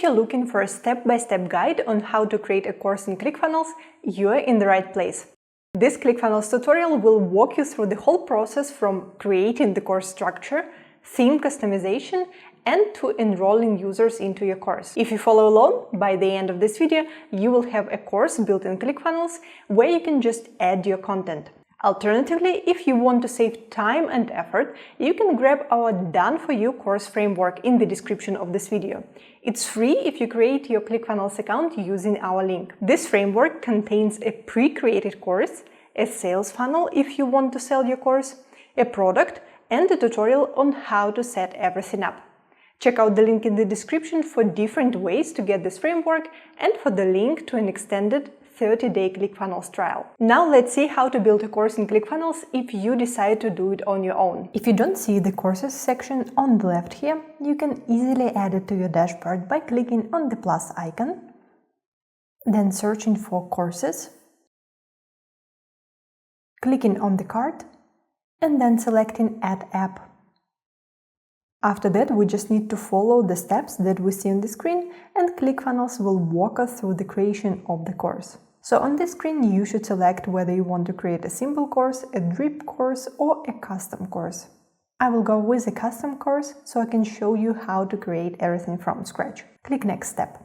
If you're looking for a step-by-step guide on how to create a course in Clickfunnels, you're in the right place. This Clickfunnels tutorial will walk you through the whole process from creating the course structure, theme customization, and to enrolling users into your course. If you follow along, by the end of this video, you will have a course built in Clickfunnels where you can just add your content. Alternatively, if you want to save time and effort, you can grab our done-for-you course framework in the description of this video. It's free if you create your Clickfunnels account using our link. This framework contains a pre-created course, a sales funnel if you want to sell your course, a product, and a tutorial on how to set everything up. Check out the link in the description for different ways to get this framework and for the link to an extended 30-day Clickfunnels trial. Now let's see how to build a course in Clickfunnels if you decide to do it on your own. If you don't see the courses section on the left here, you can easily add it to your dashboard by clicking on the plus icon, then searching for courses, clicking on the card, and then selecting Add App. After that, we just need to follow the steps that we see on the screen, and Clickfunnels will walk us through the creation of the course. So on this screen, you should select whether you want to create a simple course, a drip course, or a custom course. I will go with a custom course so I can show you how to create everything from scratch. Click Next Step.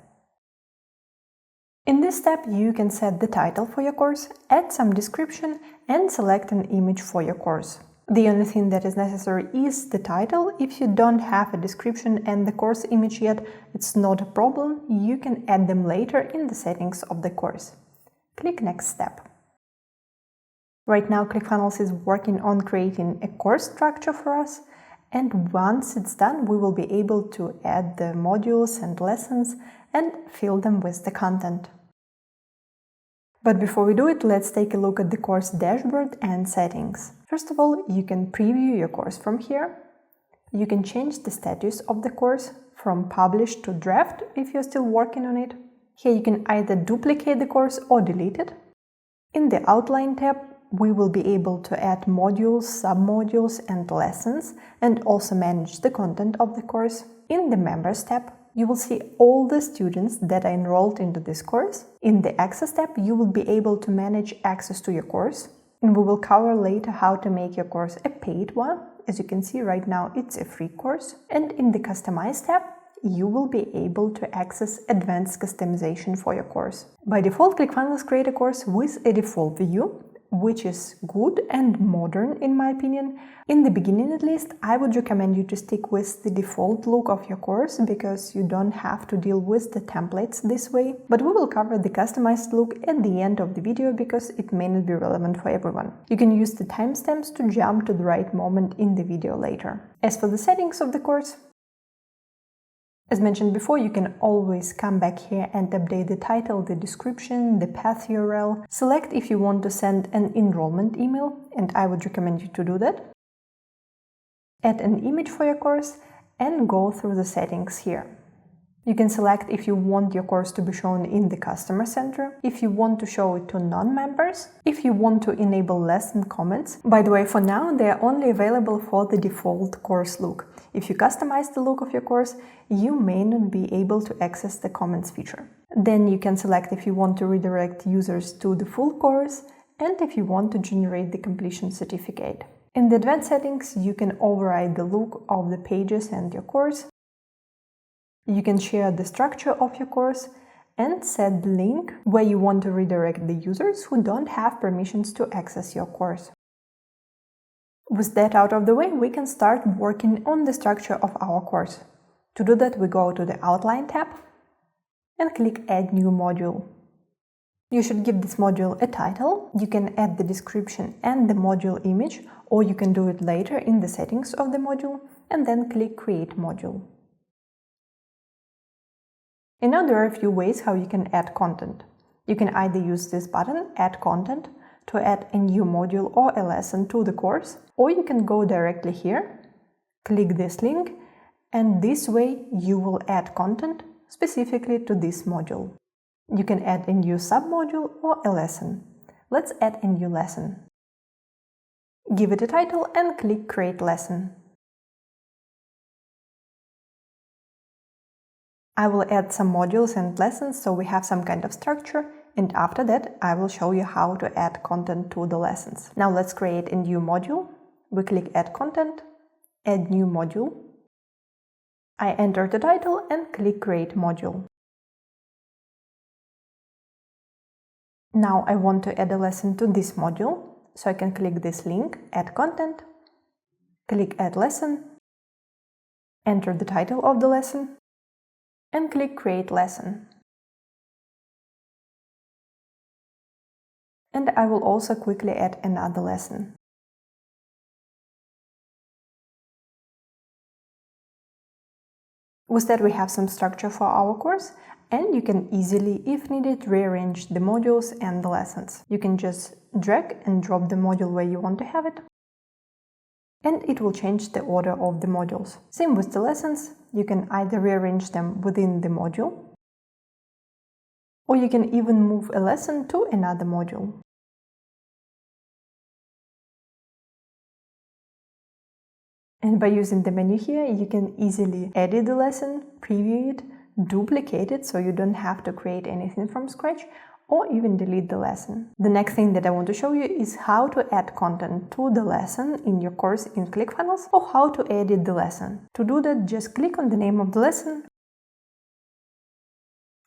In this step, you can set the title for your course, add some description, and select an image for your course. The only thing that is necessary is the title. If you don't have a description and the course image yet, it's not a problem. You can add them later in the settings of the course. Click Next Step. Right now, Clickfunnels is working on creating a course structure for us, and once it's done, we will be able to add the modules and lessons and fill them with the content. But before we do it, let's take a look at the course dashboard and settings. First of all, you can preview your course from here. You can change the status of the course from published to draft if you're still working on it. Here you can either duplicate the course or delete it. In the Outline tab, we will be able to add modules, submodules, and lessons, and also manage the content of the course. In the Members tab, you will see all the students that are enrolled into this course. In the Access tab, you will be able to manage access to your course. And we will cover later how to make your course a paid one. As you can see right now, it's a free course. And in the Customize tab, you will be able to access advanced customization for your course. By default, Clickfunnels create a course with a default view, which is good and modern in my opinion. In the beginning at least, I would recommend you to stick with the default look of your course because you don't have to deal with the templates this way. But we will cover the customized look at the end of the video because it may not be relevant for everyone. You can use the timestamps to jump to the right moment in the video later. As for the settings of the course, as mentioned before, you can always come back here and update the title, the description, the path URL. Select if you want to send an enrollment email, and I would recommend you to do that. Add an image for your course and go through the settings here. You can select if you want your course to be shown in the Customer Center, if you want to show it to non-members, if you want to enable lesson comments. By the way, for now, they are only available for the default course look. If you customize the look of your course, you may not be able to access the comments feature. Then you can select if you want to redirect users to the full course and if you want to generate the completion certificate. In the advanced settings, you can override the look of the pages and your course. You can share the structure of your course and set the link where you want to redirect the users who don't have permissions to access your course. With that out of the way, we can start working on the structure of our course. To do that, we go to the Outline tab and click Add New Module. You should give this module a title. You can add the description and the module image, or you can do it later in the settings of the module, and then click Create Module. And now there are a few ways how you can add content. You can either use this button, Add Content, to add a new module or a lesson to the course, or you can go directly here, click this link, and this way you will add content specifically to this module. You can add a new submodule or a lesson. Let's add a new lesson. Give it a title and click Create Lesson. I will add some modules and lessons so we have some kind of structure, and after that I will show you how to add content to the lessons. Now let's create a new module. We click Add Content, Add New Module. I enter the title and click Create Module. Now I want to add a lesson to this module, so I can click this link, Add Content, click Add Lesson, enter the title of the lesson, and click Create Lesson. And I will also quickly add another lesson. With that we have some structure for our course, and you can easily, if needed, rearrange the modules and the lessons. You can just drag and drop the module where you want to have it, and it will change the order of the modules. Same with the lessons, you can either rearrange them within the module, or you can even move a lesson to another module. And by using the menu here, you can easily edit the lesson, preview it, duplicate it so you don't have to create anything from scratch, or even delete the lesson. The next thing that I want to show you is how to add content to the lesson in your course in Clickfunnels, or how to edit the lesson. To do that, just click on the name of the lesson.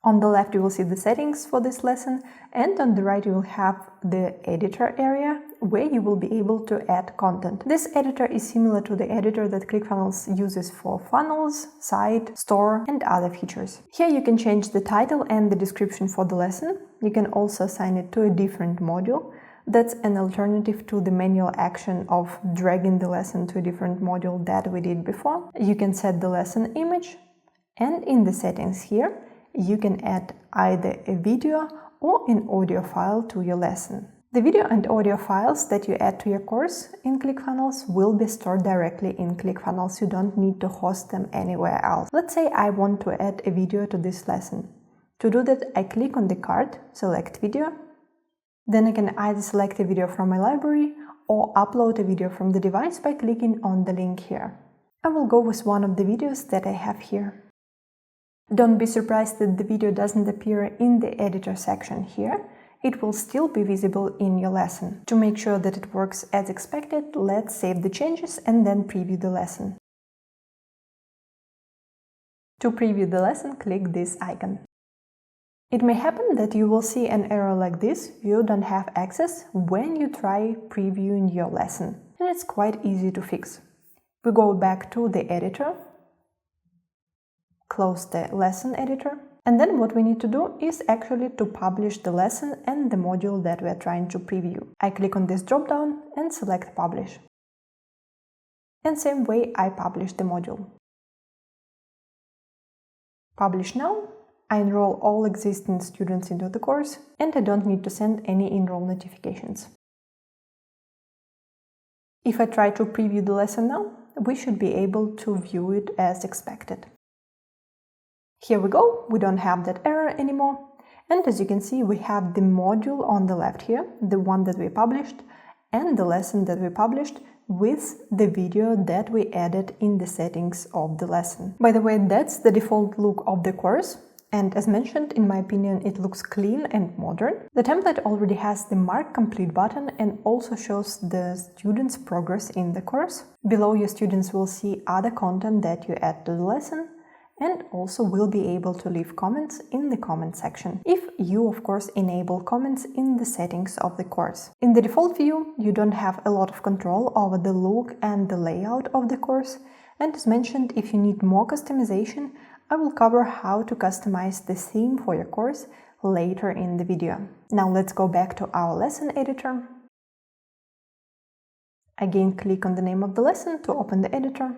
On the left you will see the settings for this lesson, and on the right you will have the editor area where you will be able to add content. This editor is similar to the editor that Clickfunnels uses for funnels, site, store and other features. Here you can change the title and the description for the lesson. You can also assign it to a different module. That's an alternative to the manual action of dragging the lesson to a different module that we did before. You can set the lesson image, and in the settings here you can add either a video or an audio file to your lesson. The video and audio files that you add to your course in Clickfunnels will be stored directly in Clickfunnels. You don't need to host them anywhere else. Let's say I want to add a video to this lesson. To do that, I click on the card, select video. Then I can either select a video from my library or upload a video from the device by clicking on the link here. I will go with one of the videos that I have here. Don't be surprised that the video doesn't appear in the editor section here. It will still be visible in your lesson. To make sure that it works as expected, let's save the changes and then preview the lesson. To preview the lesson, click this icon. It may happen that you will see an error like this, you don't have access, when you try previewing your lesson. And it's quite easy to fix. We go back to the editor, close the lesson editor, and then what we need to do is actually to publish the lesson and the module that we are trying to preview. I click on this drop-down and select Publish. And same way I publish the module. Publish now. I enroll all existing students into the course, and I don't need to send any enroll notifications. If I try to preview the lesson now, we should be able to view it as expected. Here we go, we don't have that error anymore, and as you can see we have the module on the left here, the one that we published, and the lesson that we published with the video that we added in the settings of the lesson. By the way, that's the default look of the course, and as mentioned, in my opinion, it looks clean and modern. The template already has the Mark Complete button and also shows the students' progress in the course. Below, your students will see other content that you add to the lesson, and also will be able to leave comments in the comment section, if you of course enable comments in the settings of the course. In the default view, you don't have a lot of control over the look and the layout of the course, and as mentioned, if you need more customization, I will cover how to customize the theme for your course later in the video. Now let's go back to our lesson editor. Again, click on the name of the lesson to open the editor.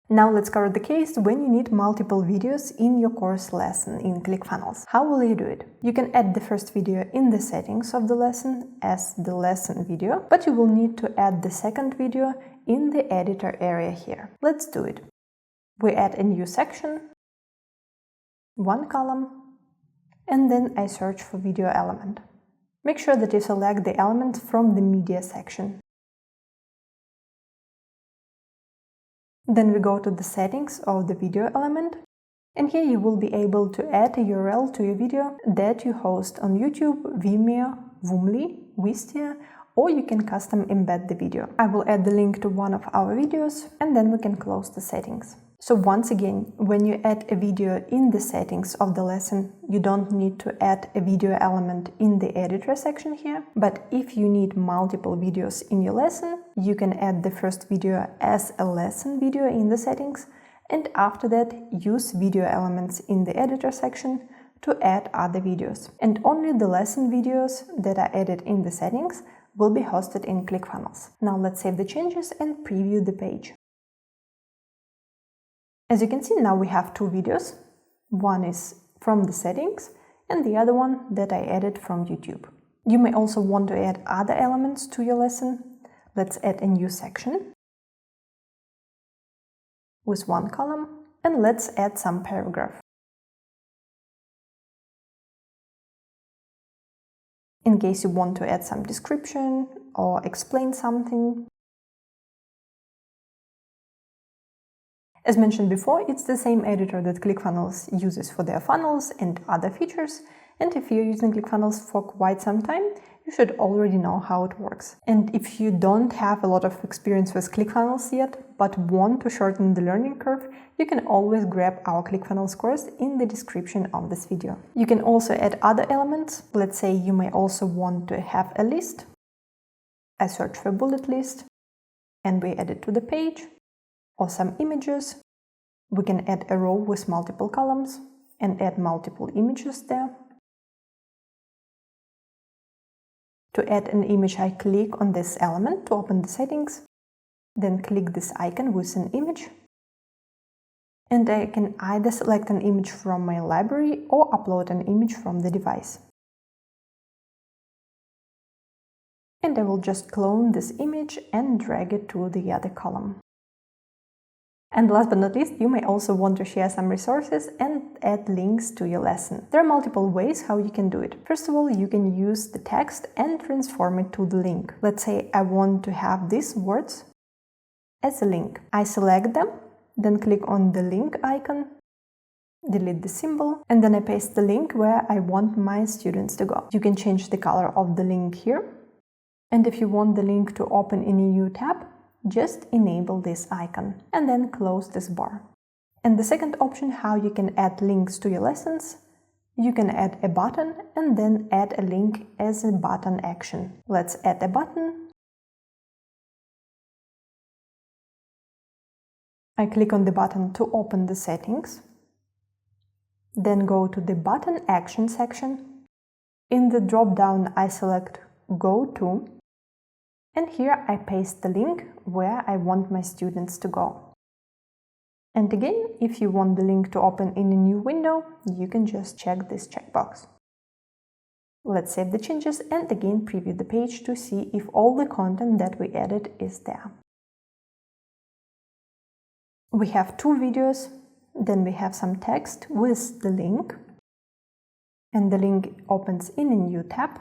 Now let's cover the case when you need multiple videos in your course lesson in Clickfunnels. How will you do it? You can add the first video in the settings of the lesson as the lesson video, but you will need to add the second video in the editor area here. Let's do it. We add a new section, one column, and then I search for video element. Make sure that you select the element from the media section. Then we go to the settings of the video element And here you will be able to add a URL to your video that you host on YouTube, Vimeo, Voomly, Wistia, or you can custom embed the video. I will add the link to one of our videos and then we can close the settings. So once again, when you add a video in the settings of the lesson, you don't need to add a video element in the editor section here. But if you need multiple videos in your lesson, you can add the first video as a lesson video in the settings, and after that use video elements in the editor section to add other videos. And only the lesson videos that are added in the settings will be hosted in Clickfunnels. Now let's save the changes and preview the page. As you can see, now we have two videos. One is from the settings and the other one that I added from YouTube. You may also want to add other elements to your lesson. Let's add a new section with one column and let's add some paragraph. In case you want to add some description or explain something. As mentioned before, it's the same editor that Clickfunnels uses for their funnels and other features, and if you're using Clickfunnels for quite some time, you should already know how it works. And if you don't have a lot of experience with Clickfunnels yet, but want to shorten the learning curve, you can always grab our Clickfunnels course in the description of this video. You can also add other elements. Let's say you may also want to have a list. I search for bullet list, and we add it to the page. Or some images. We can add a row with multiple columns and add multiple images there. To add an image, I click on this element to open the settings, then click this icon with an image. And I can either select an image from my library or upload an image from the device. And I will just clone this image and drag it to the other column. And last but not least, you may also want to share some resources and add links to your lesson. There are multiple ways how you can do it. First of all, you can use the text and transform it to the link. Let's say I want to have these words as a link. I select them, then click on the link icon, delete the symbol, and then I paste the link where I want my students to go. You can change the color of the link here. And if you want the link to open in a new tab, just enable this icon and then close this bar. And the second option, how you can add links to your lessons, you can add a button and then add a link as a button action. Let's add a button. I click on the button to open the settings. Then go to the button action section. In the drop-down, I select Go To. And here I paste the link where I want my students to go. And again, if you want the link to open in a new window, you can just check this checkbox. Let's save the changes and again preview the page to see if all the content that we added is there. We have two videos, then we have some text with the link, and the link opens in a new tab.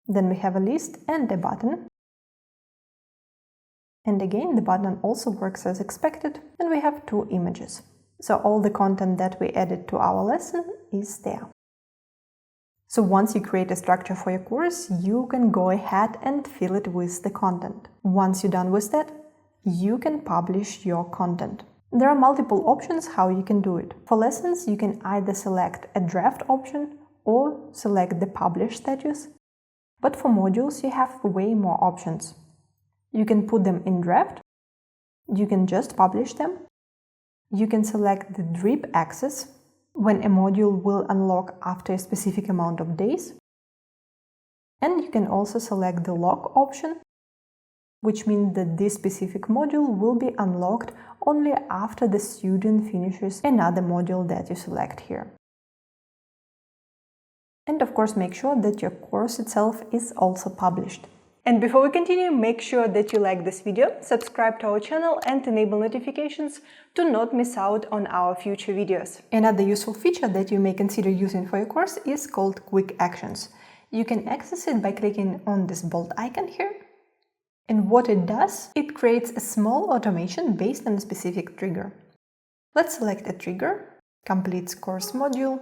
Then we have a list and a button. And again, the button also works as expected, and we have two images. So all the content that we added to our lesson is there. So once you create a structure for your course, you can go ahead and fill it with the content. Once you're done with that, you can publish your content. There are multiple options how you can do it. For lessons, you can either select a draft option or select the publish status. But for modules, you have way more options. You can put them in draft, you can just publish them, you can select the drip access, when a module will unlock after a specific amount of days, and you can also select the lock option, which means that this specific module will be unlocked only after the student finishes another module that you select here. And of course, make sure that your course itself is also published. And before we continue, make sure that you like this video, subscribe to our channel and enable notifications to not miss out on our future videos. Another useful feature that you may consider using for your course is called Quick Actions. You can access it by clicking on this bold icon here. And what it does, it creates a small automation based on a specific trigger. Let's select a trigger completes course module,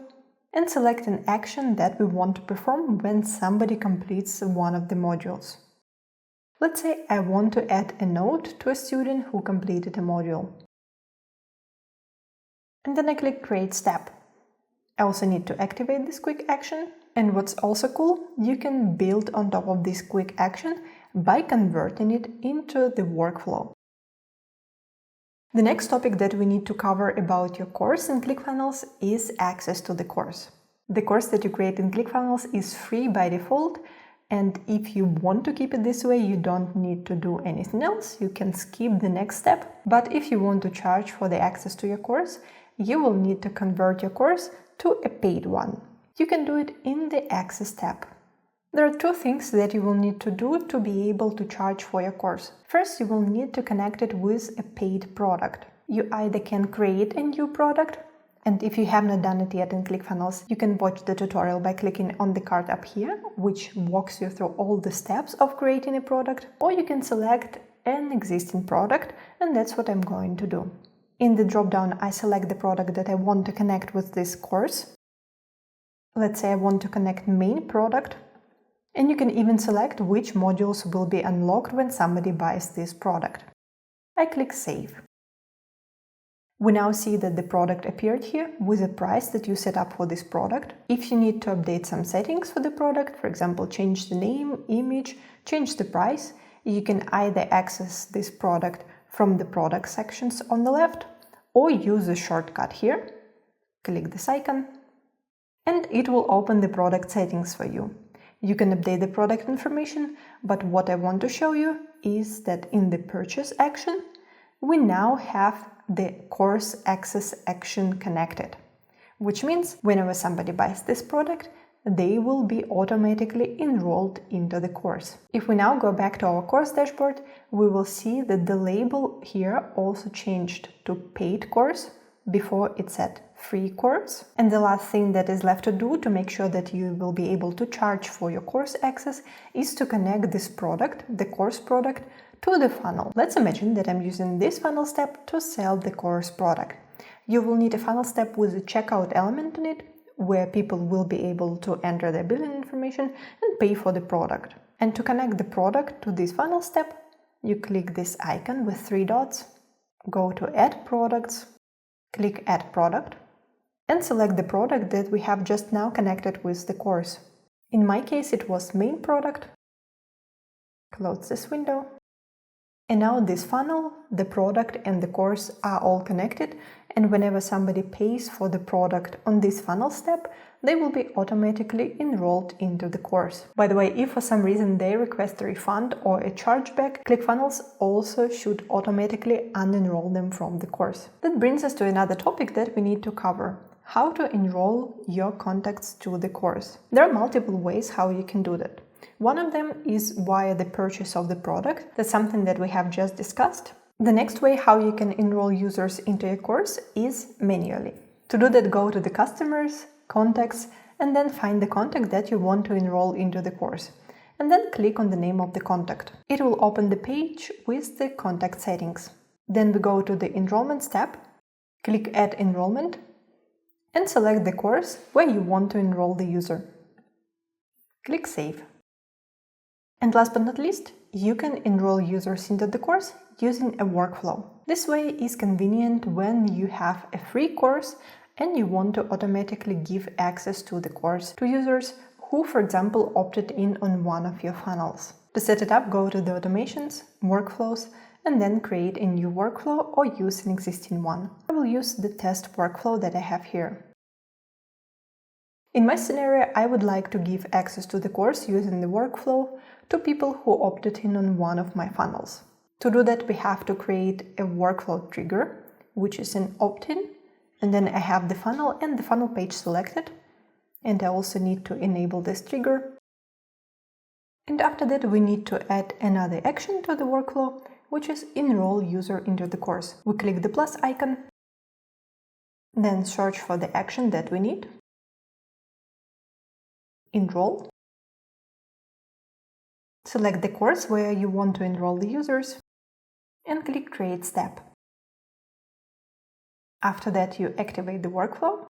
and select an action that we want to perform when somebody completes one of the modules. Let's say I want to add a note to a student who completed a module. And then I click Create Step. I also need to activate this quick action. And what's also cool, you can build on top of this quick action by converting it into the workflow. The next topic that we need to cover about your course in Clickfunnels is access to the course. The course that you create in Clickfunnels is free by default, and if you want to keep it this way, you don't need to do anything else. You can skip the next step. But if you want to charge for the access to your course, you will need to convert your course to a paid one. You can do it in the Access tab. There are two things that you will need to do to be able to charge for your course. First, you will need to connect it with a paid product. You either can create a new product, and if you have not done it yet in Clickfunnels, you can watch the tutorial by clicking on the card up here, which walks you through all the steps of creating a product, or you can select an existing product, and that's what I'm going to do. In the dropdown, I select the product that I want to connect with this course. Let's say I want to connect main product. And you can even select which modules will be unlocked when somebody buys this product. I click Save. We now see that the product appeared here with a price that you set up for this product. If you need to update some settings for the product, for example, change the name, image, change the price, you can either access this product from the product sections on the left or use the shortcut here. Click this icon and it will open the product settings for you. You can update the product information, but what I want to show you is that in the purchase action, we now have the course access action connected, which means whenever somebody buys this product, they will be automatically enrolled into the course. If we now go back to our course dashboard, we will see that the label here also changed to paid course. Before it said free course. And the last thing that is left to do to make sure that you will be able to charge for your course access is to connect this product, the course product, to the funnel. Let's imagine that I'm using this funnel step to sell the course product. You will need a funnel step with a checkout element in it, where people will be able to enter their billing information and pay for the product. And to connect the product to this funnel step, you click this icon with 3 dots, go to Add Products, click Add Product, and select the product that we have just now connected with the course. In my case, it was main product. Close this window. And now this funnel, the product, and the course are all connected, and whenever somebody pays for the product on this funnel step, they will be automatically enrolled into the course. By the way, if for some reason they request a refund or a chargeback, Clickfunnels also should automatically unenroll them from the course. That brings us to another topic that we need to cover: how to enroll your contacts to the course. There are multiple ways how you can do that. One of them is via the purchase of the product. That's something that we have just discussed. The next way how you can enroll users into a course is manually. To do that, go to the customers, contacts, and then find the contact that you want to enroll into the course. And then click on the name of the contact. It will open the page with the contact settings. Then we go to the Enrollment tab, click Add Enrollment, and select the course where you want to enroll the user. Click Save. And last but not least, you can enroll users into the course using a workflow. This way is convenient when you have a free course and you want to automatically give access to the course to users who, for example, opted in on one of your funnels. To set it up, go to the Automations, Workflows, and then create a new workflow or use an existing one. I will use the test workflow that I have here. In my scenario, I would like to give access to the course using the workflow to people who opted in on one of my funnels. To do that, we have to create a workflow trigger, which is an opt-in, and then I have the funnel and the funnel page selected, and I also need to enable this trigger. And after that, we need to add another action to the workflow, which is enroll user into the course. We click the plus icon, then search for the action that we need. Enroll. Select the course where you want to enroll the users and click Create Step. After that, you activate the workflow.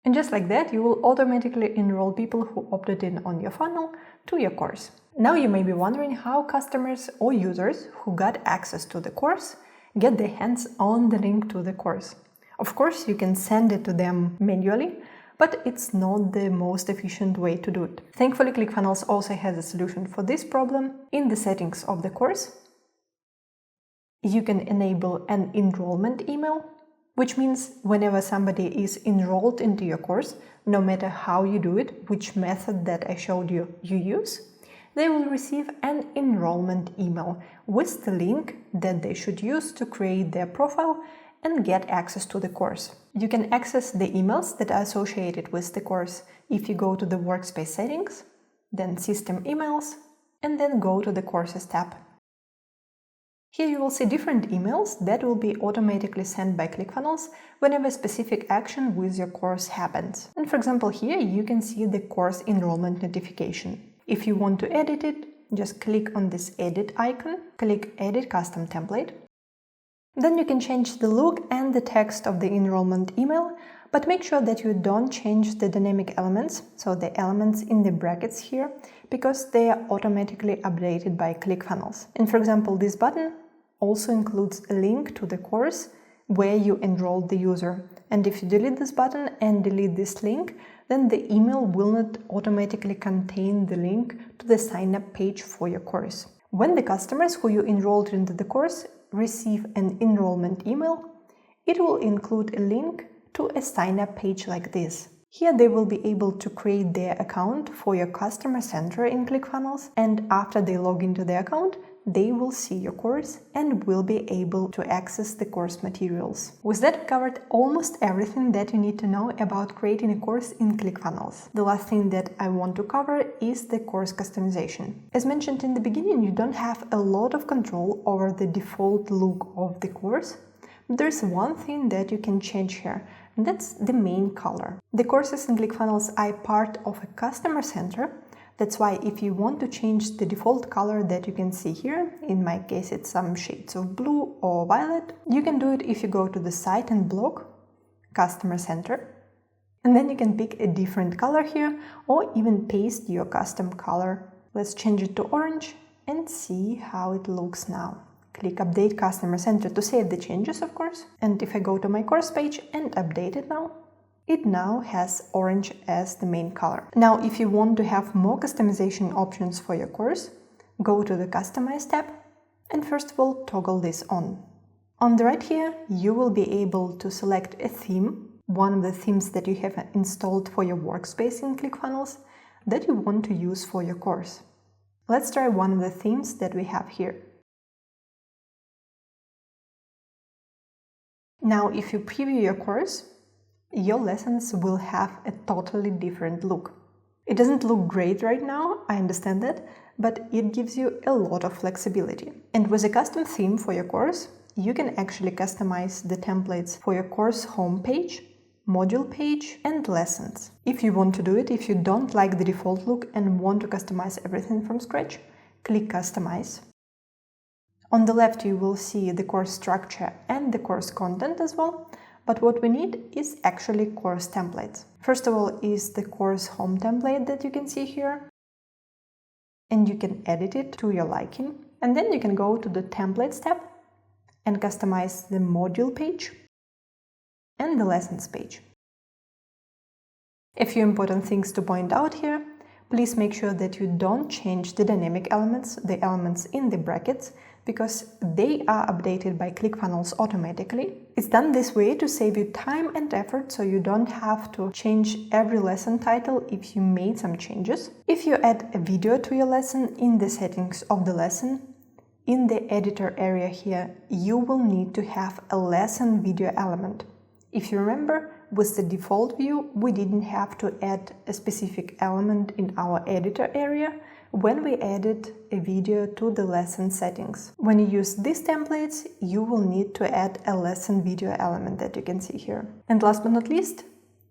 And just like that, you will automatically enroll people who opted in on your funnel to your course. Now you may be wondering how customers or users who got access to the course get their hands on the link to the course. Of course, you can send it to them manually, but it's not the most efficient way to do it. Thankfully, Clickfunnels also has a solution for this problem. In the settings of the course, you can enable an enrollment email, which means whenever somebody is enrolled into your course, no matter how you do it, which method that I showed you use, they will receive an enrollment email with the link that they should use to create their profile and get access to the course. You can access the emails that are associated with the course if you go to the workspace settings, then system emails, and then go to the courses tab. Here you will see different emails that will be automatically sent by Clickfunnels whenever a specific action with your course happens. And for example, here you can see the course enrollment notification. If you want to edit it, just click on this edit icon, click Edit Custom Template. Then you can change the look and the text of the enrollment email, but make sure that you don't change the dynamic elements, so the elements in the brackets here, because they are automatically updated by Clickfunnels. And for example, this button also includes a link to the course where you enrolled the user. And if you delete this button and delete this link, then the email will not automatically contain the link to the sign-up page for your course. When the customers who you enrolled into the course receive an enrollment email, it will include a link to a sign-up page like this. Here they will be able to create their account for your customer center in Clickfunnels, and after they log into their account, they will see your course and will be able to access the course materials. With that, I covered almost everything that you need to know about creating a course in Clickfunnels. The last thing that I want to cover is the course customization. As mentioned in the beginning, you don't have a lot of control over the default look of the course. There's one thing that you can change here, and that's the main color. The courses in Clickfunnels are part of a customer center. That's why if you want to change the default color that you can see here, in my case it's some shades of blue or violet, you can do it if you go to the site and blog, Customer Center, and then you can pick a different color here or even paste your custom color. Let's change it to orange and see how it looks now. Click Update Customer Center to save the changes, of course, and if I go to my course page and update it now has orange as the main color. Now, if you want to have more customization options for your course, go to the Customize tab and first of all toggle this on. On the right here, you will be able to select a theme, one of the themes that you have installed for your workspace in Clickfunnels that you want to use for your course. Let's try one of the themes that we have here. Now, if you preview your course, your lessons will have a totally different look. It doesn't look great right now, I understand that, but it gives you a lot of flexibility. And with a custom theme for your course, you can actually customize the templates for your course homepage, module page, and lessons. If you want to do it, if you don't like the default look and want to customize everything from scratch, click Customize. On the left, you will see the course structure and the course content as well. But what we need is actually course templates. First of all is the course home template that you can see here. And you can edit it to your liking. And then you can go to the Templates tab and customize the module page and the lessons page. A few important things to point out here. Please make sure that you don't change the dynamic elements, the elements in the brackets, because they are updated by Clickfunnels automatically. It's done this way to save you time and effort, so you don't have to change every lesson title if you made some changes. If you add a video to your lesson in the settings of the lesson, in the editor area here, you will need to have a lesson video element. If you remember, with the default view, we didn't have to add a specific element in our editor area when we added a video to the lesson settings. When you use these templates, you will need to add a lesson video element that you can see here. And last but not least,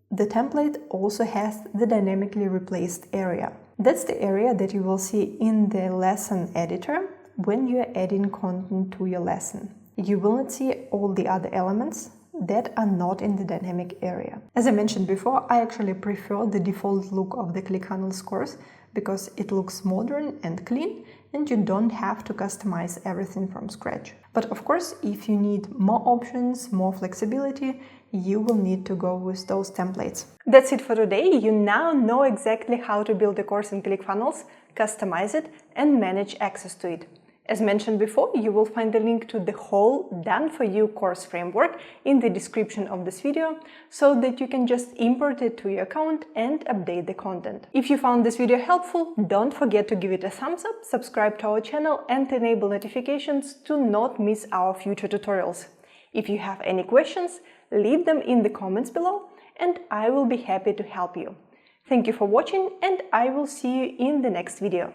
the template also has the dynamically replaced area. That's the area that you will see in the lesson editor when you are adding content to your lesson. you will not see all the other elements that are not in the dynamic area. As I mentioned before, I actually prefer the default look of the Clickfunnels course because it looks modern and clean, and you don't have to customize everything from scratch. But of course, if you need more options, more flexibility, you will need to go with those templates. That's it for today. You now know exactly how to build a course in Clickfunnels, customize it, and manage access to it. As mentioned before, you will find the link to the whole done-for-you course framework in the description of this video, so that you can just import it to your account and update the content. If you found this video helpful, don't forget to give it a thumbs up, subscribe to our channel, and enable notifications to not miss our future tutorials. If you have any questions, leave them in the comments below, and I will be happy to help you. Thank you for watching, and I will see you in the next video.